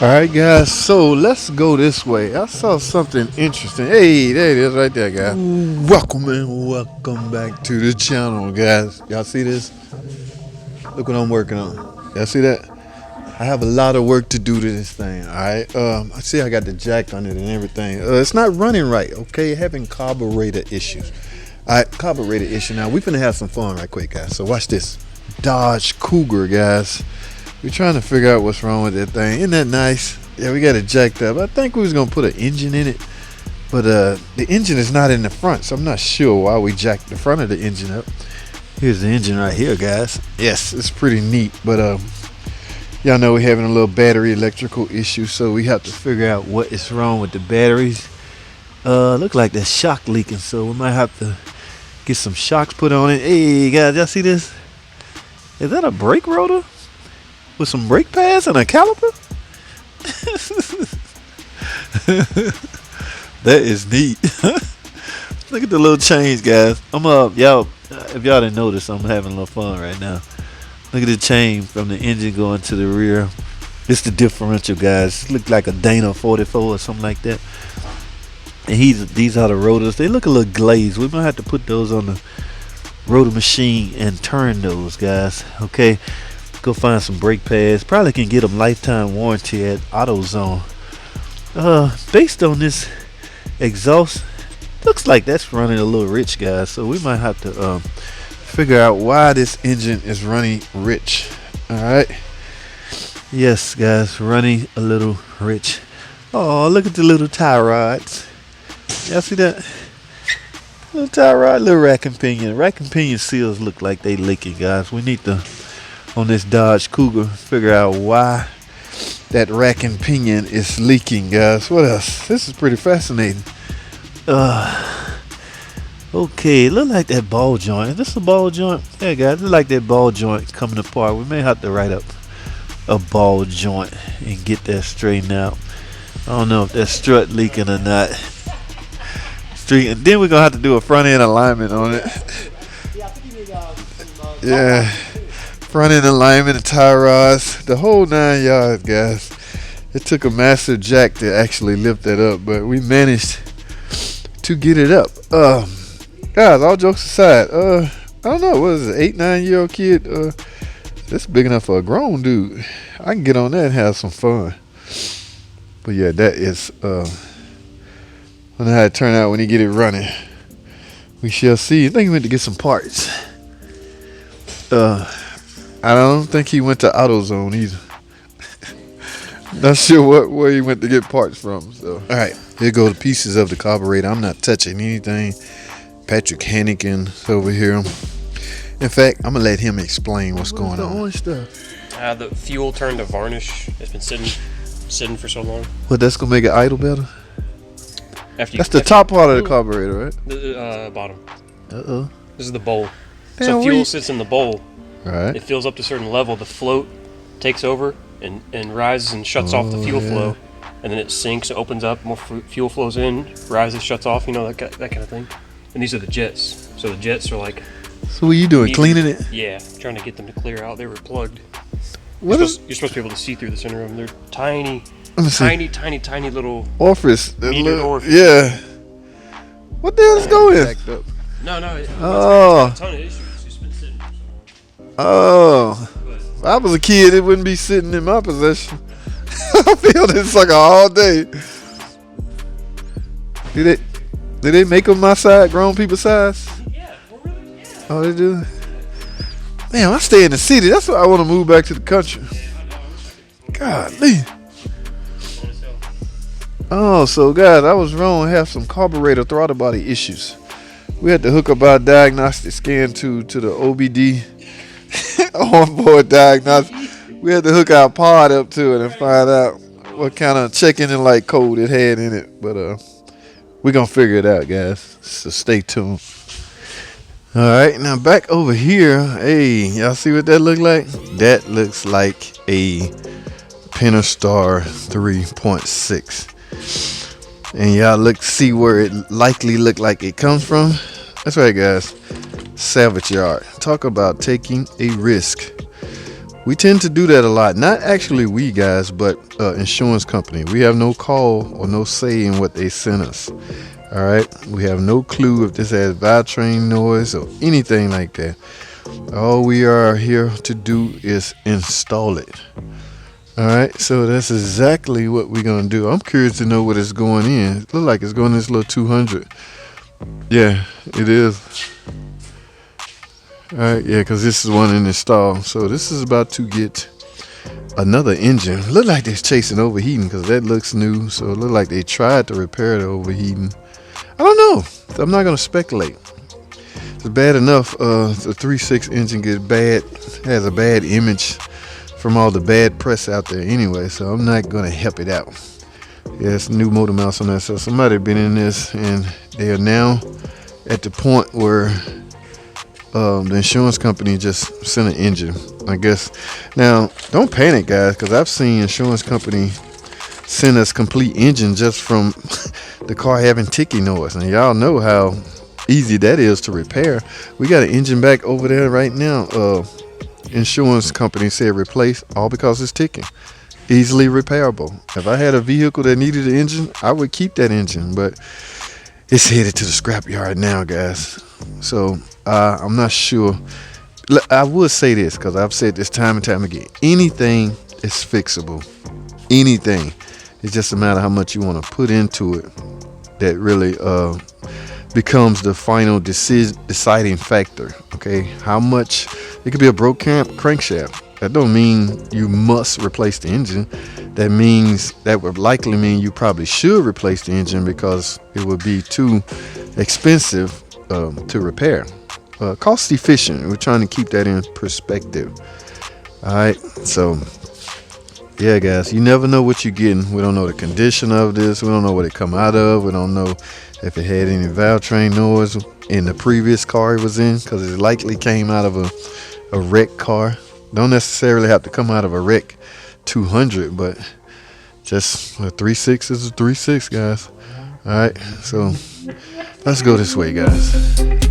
All right, guys. So let's go this way. I saw something interesting. Hey, there it is, right there, guys. Welcome and welcome back to the channel, guys. Y'all see this? Look what I'm working on. Y'all see that? I have a lot of work to do to this thing. All right. I see I got the jack on it and everything. It's not running right. Okay, having carburetor issues. All right, carburetor issue. Now we're gonna have some fun right quick, guys. So watch this. Dodge Cougar, guys. We're trying to figure out what's wrong with that thing. Isn't that nice? Yeah, we got it jacked up. I think we was gonna put an engine in it, but the engine is not in the front, so I'm not sure why we jacked the front of the engine up. Here's the engine right here, guys. Yes, it's pretty neat, but y'all know we're having a little battery electrical issue, so we have to figure out what is wrong with the batteries. Look like the shock leaking, so we might have to get some shocks put on it. Hey guys, y'all see this? Is that a brake rotor with some brake pads and a caliper? That is neat. Look at the little change, guys. I'm y'all. If y'all didn't notice, I'm having a little fun right now. Look at the chain from the engine going to the rear. It's the differential, guys. It looked like a Dana 44 or something like that. And these are the rotors. They look a little glazed. We might have to put those on the rotor machine and turn those, guys. Okay, go find some brake pads. Probably can get them lifetime warranty at AutoZone. Based on this exhaust, looks like that's running a little rich, guys. So we might have to figure out why this engine is running rich. All right. Yes, guys, running a little rich. Oh, look at the little tie rods. Y'all see that? Little tie rod, little rack and pinion. Rack and pinion seals look like they leaking, guys. We need to, on this Dodge Cougar, figure out why that rack and pinion is leaking, guys. What else? This is pretty fascinating. Okay, look like that ball joint. Is this a ball joint? Yeah, guys, look like that ball joint coming apart. We may have to write up a ball joint and get that straightened out. I don't know if that strut leaking or not. And then we're gonna have to do a front end alignment on it. Yeah, front end alignment and tie rods, the whole 9 yards, guys. It took a massive jack to actually lift that up, but we managed to get it up. Guys, all jokes aside, I don't know, what is it, 8-9-year-old kid? That's big enough for a grown dude. I can get on that and have some fun. But yeah, that is I don't know how it turn out when you get it running. We shall see. I think he went to get some parts. I don't think he went to AutoZone either. Not sure where he went to get parts from. So, all right, here go the pieces of the carburetor. I'm not touching anything. Patrick Hannigan's over here. In fact, I'm gonna let him explain what's going on. Orange stuff. The fuel turned to varnish. It's been sitting for so long. Well, that's gonna make it idle better. That's the top part of the carburetor, right? The bottom. Uh-oh. This is the bowl. So fuel sits in the bowl. Right. It fills up to a certain level. The float takes over and rises and shuts off the fuel flow. And then it sinks, it opens up, more fuel flows in, rises, shuts off, you know, that kind of thing. And these are the jets. So the jets are like... So what are you doing, cleaning it? Yeah, trying to get them to clear out. They were plugged. You're supposed to be able to see through the center of them. They're tiny little orifice. Orifice. Yeah. What the hell is going? No. It's a ton of issues. It's been sitting for so long. Oh. If I was a kid, it wouldn't be sitting in my possession. I feel this sucker all day. Did they make them my size, grown people size? Yeah. Oh, they do? Man, I stay in the city. That's why I want to move back to the country. Golly. Oh, so guys, I was wrong. I have some carburetor throttle body issues. We had to hook up our diagnostic scan to the OBD onboard diagnostic. We had to hook our pod up to it and find out what kind of check engine light code it had in it. But we're gonna figure it out, guys. So stay tuned. All right, now back over here. Hey, y'all see what that look like? That looks like a Pentastar 3.6. And y'all see where it likely looked like it comes from. That's right, guys. Salvage yard. Talk about taking a risk. We tend to do that a lot. Not actually we guys, but insurance company. We have no call or no say in what they send us. All right, we have no clue if this has valve noise or anything like that. All we are here to do is install it. All right, so that's exactly what we're gonna do. I'm curious to know what it's going in. It look like it's going in this little 200. Yeah, it is. All right, yeah, because this is one in install. So this is about to get another engine. Look like they're chasing overheating because that looks new. So it look like they tried to repair the overheating. I don't know. I'm not gonna speculate. It's bad enough. The 3.6 engine has a bad image from all the bad press out there anyway. So I'm not gonna help it out. Yeah, it's new motor mouse on that. So somebody been in this and they are now at the point where the insurance company just sent an engine, I guess. Now, don't panic, guys, because I've seen insurance company send us complete engine just from the car having ticking noise, and y'all know how easy that is to repair. We got an engine back over there right now. Insurance company said replace, all because it's ticking. Easily repairable. If I had a vehicle that needed an engine, I would keep that engine, but it's headed to the scrapyard now, guys. So I'm not sure. I would say this because I've said this time and time again. Anything is fixable. Anything. It's just a matter of how much you want to put into it that really becomes the final deciding factor. Okay, how much? It could be a broke crankshaft. That don't mean you must replace the engine. That would likely mean you probably should replace the engine because it would be too expensive to repair. Cost efficient. We're trying to keep that in perspective. All right, so yeah, guys, you never know what you're getting. We don't know the condition of this. We don't know what it come out of. We don't know if it had any valve train noise in the previous car it was in, because it likely came out of a wrecked car. Don't necessarily have to come out of a wreck 200, but just a 3.6 is a 3.6, guys. All right, so let's go this way, guys.